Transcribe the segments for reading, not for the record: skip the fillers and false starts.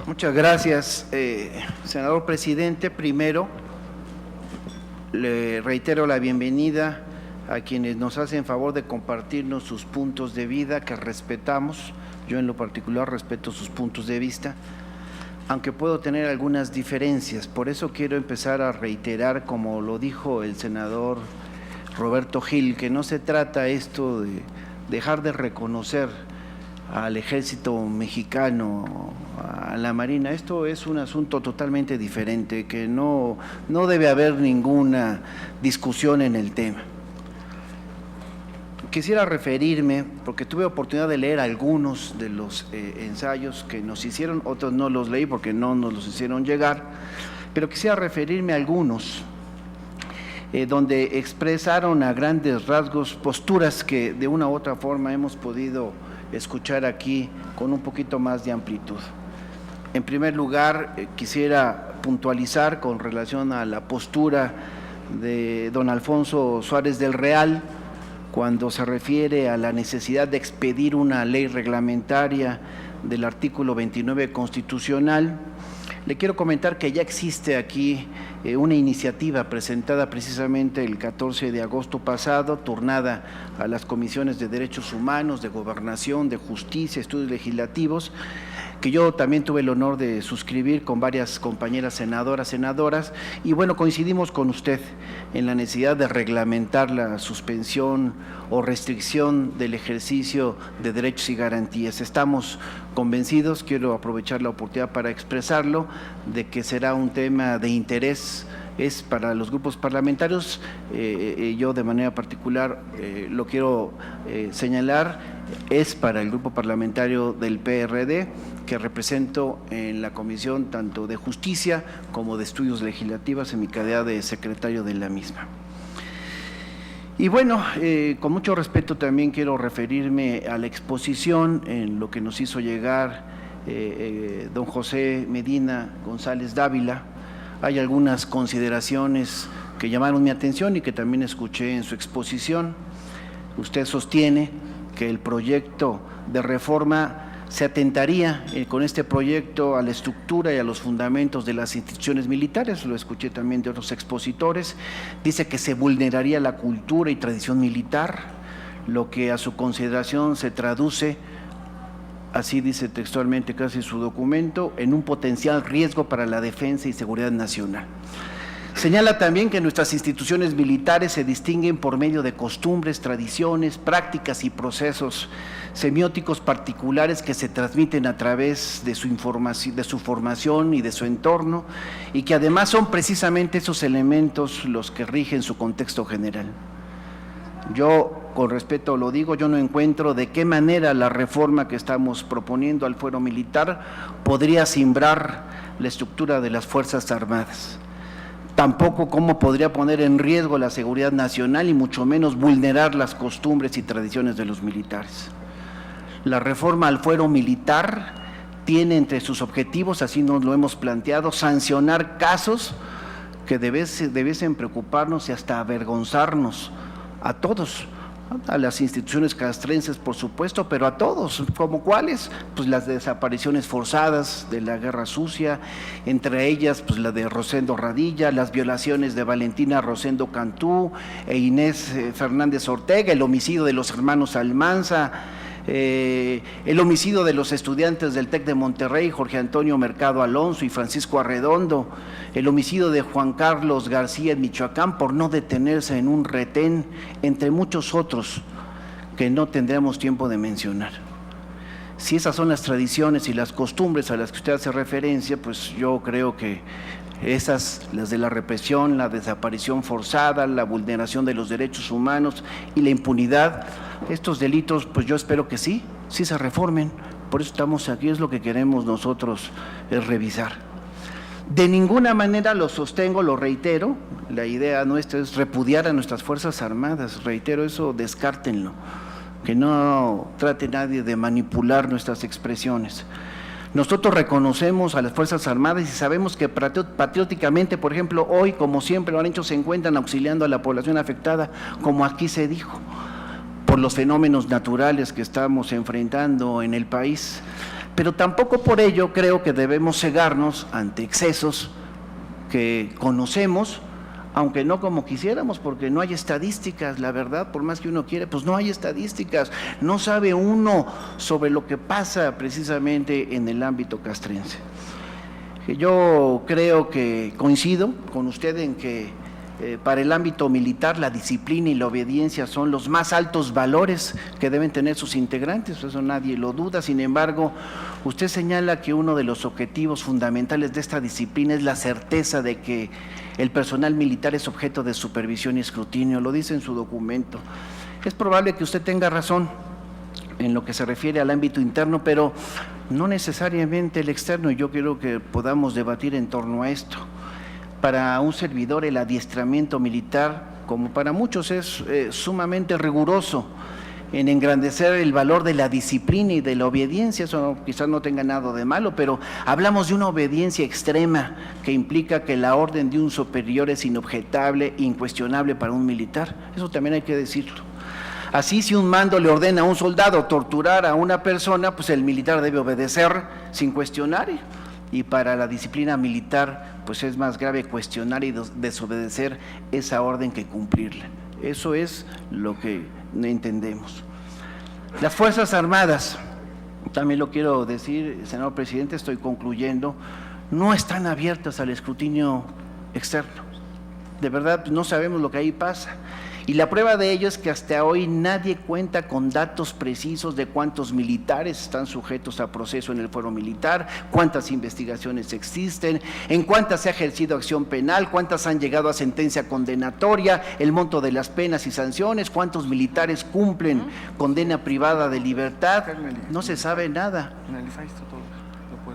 Muchas gracias, senador presidente. Primero, le reitero la bienvenida a quienes nos hacen favor de compartirnos sus puntos de vida, que respetamos. Yo en lo particular respeto sus puntos de vista, aunque puedo tener algunas diferencias. Por eso quiero empezar a reiterar, como lo dijo el senador Roberto Gil, que no se trata esto de dejar de reconocer al Ejército Mexicano, a la Marina. Esto es un asunto totalmente diferente, que no debe haber ninguna discusión en el tema. Quisiera referirme, porque tuve oportunidad de leer algunos de los ensayos que nos hicieron, otros no los leí porque no nos los hicieron llegar, pero quisiera referirme a algunos donde expresaron a grandes rasgos posturas que de una u otra forma hemos podido escuchar aquí con un poquito más de amplitud. En primer lugar, quisiera puntualizar con relación a la postura de don Alfonso Suárez del Real, cuando se refiere a la necesidad de expedir una ley reglamentaria del artículo 29 constitucional. Le quiero comentar que ya existe aquí una iniciativa presentada precisamente el 14 de agosto pasado, turnada a las comisiones de Derechos Humanos, de Gobernación, de Justicia, Estudios Legislativos, que yo también tuve el honor de suscribir con varias compañeras senadoras, y bueno, coincidimos con usted en la necesidad de reglamentar la suspensión o restricción del ejercicio de derechos y garantías. Estamos convencidos, quiero aprovechar la oportunidad para expresarlo, de que será un tema de interés, es para los grupos parlamentarios. Yo de manera particular lo quiero señalar, es para el grupo parlamentario del PRD, que represento en la Comisión tanto de Justicia como de Estudios Legislativos en mi calidad de secretario de la misma. Y bueno, con mucho respeto también quiero referirme a la exposición en lo que nos hizo llegar don José Medina González Dávila. Hay algunas consideraciones que llamaron mi atención y que también escuché en su exposición. Usted sostiene que el proyecto de reforma se atentaría con este proyecto a la estructura y a los fundamentos de las instituciones militares, lo escuché también de otros expositores. Dice que se vulneraría la cultura y tradición militar, lo que a su consideración se traduce, así dice textualmente casi su documento, en un potencial riesgo para la defensa y seguridad nacional. Señala también que nuestras instituciones militares se distinguen por medio de costumbres, tradiciones, prácticas y procesos semióticos particulares que se transmiten a través de su formación y de su entorno, y que además son precisamente esos elementos los que rigen su contexto general. Yo, con respeto lo digo, yo no encuentro de qué manera la reforma que estamos proponiendo al fuero militar podría cimbrar la estructura de las Fuerzas Armadas. Tampoco cómo podría poner en riesgo la seguridad nacional y mucho menos vulnerar las costumbres y tradiciones de los militares. La reforma al fuero militar tiene entre sus objetivos, así nos lo hemos planteado, sancionar casos que debiesen preocuparnos y hasta avergonzarnos a todos, a las instituciones castrenses por supuesto, pero a todos. ¿Como cuáles? Pues las desapariciones forzadas de la Guerra Sucia, entre ellas pues la de Rosendo Radilla, las violaciones de Valentina Rosendo Cantú e Inés Fernández Ortega, el homicidio de los hermanos Almanza, el homicidio de los estudiantes del TEC de Monterrey, Jorge Antonio Mercado Alonso y Francisco Arredondo, el homicidio de Juan Carlos García en Michoacán por no detenerse en un retén, entre muchos otros que no tendremos tiempo de mencionar. Si esas son las tradiciones y las costumbres a las que usted hace referencia, pues yo creo que esas, las de la represión, la desaparición forzada, la vulneración de los derechos humanos y la impunidad, estos delitos, pues yo espero que sí se reformen. Por eso estamos aquí, es lo que queremos nosotros revisar. De ninguna manera lo sostengo, lo reitero, la idea nuestra es repudiar a nuestras Fuerzas Armadas, reitero eso, descártenlo, que no trate nadie de manipular nuestras expresiones. Nosotros reconocemos a las Fuerzas Armadas y sabemos que patrióticamente, por ejemplo, hoy, como siempre lo han hecho, se encuentran auxiliando a la población afectada, como aquí se dijo. por los fenómenos naturales que estamos enfrentando en el país, pero tampoco por ello creo que debemos cegarnos ante excesos que conocemos, aunque no como quisiéramos, porque no hay estadísticas, la verdad, por más que uno quiere, pues no hay estadísticas, no sabe uno sobre lo que pasa precisamente en el ámbito castrense. Yo creo que coincido con usted en que para el ámbito militar la disciplina y la obediencia son los más altos valores que deben tener sus integrantes, eso nadie lo duda. Sin embargo, usted señala que uno de los objetivos fundamentales de esta disciplina es la certeza de que el personal militar es objeto de supervisión y escrutinio, lo dice en su documento. Es probable que usted tenga razón en lo que se refiere al ámbito interno, pero no necesariamente el externo, y yo quiero que podamos debatir en torno a esto. Para un servidor el adiestramiento militar, como para muchos, es sumamente riguroso en engrandecer el valor de la disciplina y de la obediencia. Eso quizás no tenga nada de malo, pero hablamos de una obediencia extrema que implica que la orden de un superior es inobjetable, incuestionable para un militar. Eso también hay que decirlo. Así, si un mando le ordena a un soldado torturar a una persona, pues el militar debe obedecer sin cuestionar. Y para la disciplina militar, pues es más grave cuestionar y desobedecer esa orden que cumplirla. Eso es lo que entendemos. Las Fuerzas Armadas, también lo quiero decir, senador presidente, estoy concluyendo, no están abiertas al escrutinio externo. De verdad, no sabemos lo que ahí pasa. Y la prueba de ello es que hasta hoy nadie cuenta con datos precisos de cuántos militares están sujetos a proceso en el fuero militar, cuántas investigaciones existen, en cuántas se ha ejercido acción penal, cuántas han llegado a sentencia condenatoria, el monto de las penas y sanciones, cuántos militares cumplen condena privada de libertad. No se sabe nada.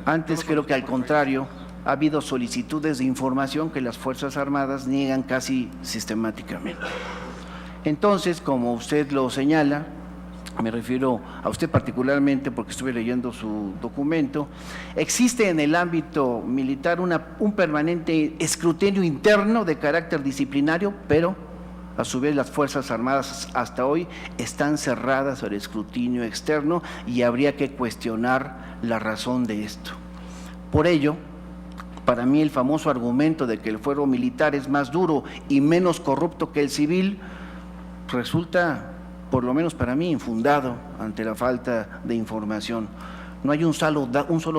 Antes creo que al contrario, ha habido solicitudes de información que las Fuerzas Armadas niegan casi sistemáticamente. Entonces, como usted lo señala, me refiero a usted particularmente porque estuve leyendo su documento, existe en el ámbito militar un permanente escrutinio interno de carácter disciplinario, pero a su vez las Fuerzas Armadas hasta hoy están cerradas al escrutinio externo y habría que cuestionar la razón de esto. Por ello, para mí el famoso argumento de que el fuero militar es más duro y menos corrupto que el civil resulta, por lo menos para mí, infundado ante la falta de información. No hay un solo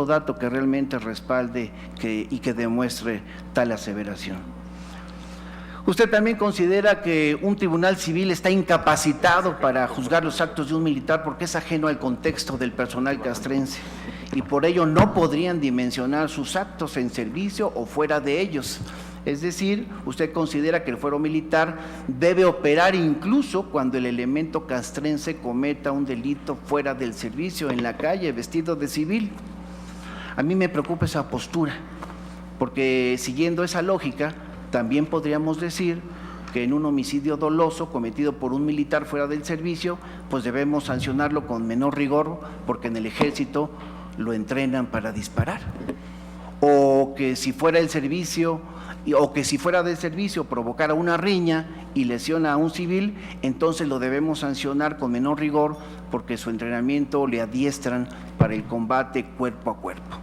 dato que realmente respalde y que demuestre tal aseveración. ¿Usted también considera que un tribunal civil está incapacitado para juzgar los actos de un militar porque es ajeno al contexto del personal castrense y por ello no podrían dimensionar sus actos en servicio o fuera de ellos? Es decir, usted considera que el fuero militar debe operar incluso cuando el elemento castrense cometa un delito fuera del servicio, en la calle, vestido de civil. A mí me preocupa esa postura, porque siguiendo esa lógica, también podríamos decir que en un homicidio doloso cometido por un militar fuera del servicio, pues debemos sancionarlo con menor rigor, porque en el ejército lo entrenan para disparar. O que si fuera del servicio provocara una riña y lesiona a un civil, entonces lo debemos sancionar con menor rigor porque su entrenamiento le adiestran para el combate cuerpo a cuerpo.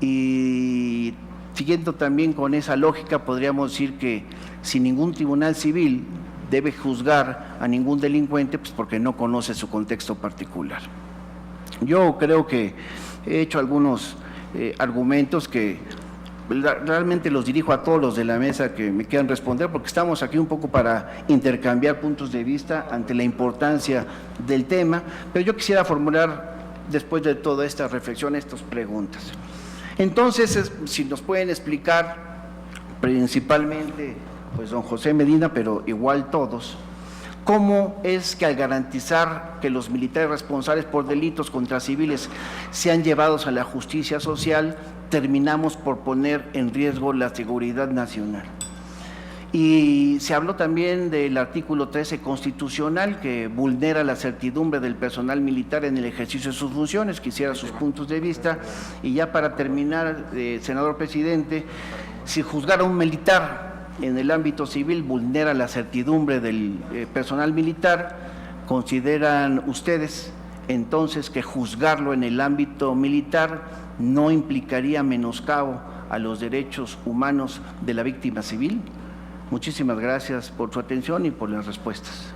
Y siguiendo también con esa lógica, podríamos decir que si ningún tribunal civil debe juzgar a ningún delincuente, pues porque no conoce su contexto particular. Yo creo que he hecho algunos argumentos que realmente los dirijo a todos los de la mesa que me quieran responder, porque estamos aquí un poco para intercambiar puntos de vista ante la importancia del tema, pero yo quisiera formular, después de toda esta reflexión, estas preguntas. Entonces, si nos pueden explicar, principalmente, pues don José Medina, pero igual todos, ¿cómo es que al garantizar que los militares responsables por delitos contra civiles sean llevados a la justicia social, terminamos por poner en riesgo la seguridad nacional? Y se habló también del artículo 13 constitucional que vulnera la certidumbre del personal militar en el ejercicio de sus funciones. Quisiera sus puntos de vista. Y ya para terminar, senador presidente, si juzgar a un militar en el ámbito civil vulnera la certidumbre del personal militar, ¿Consideran ustedes entonces que juzgarlo en el ámbito militar no implicaría menoscabo a los derechos humanos de la víctima civil? Muchísimas gracias por su atención y por las respuestas.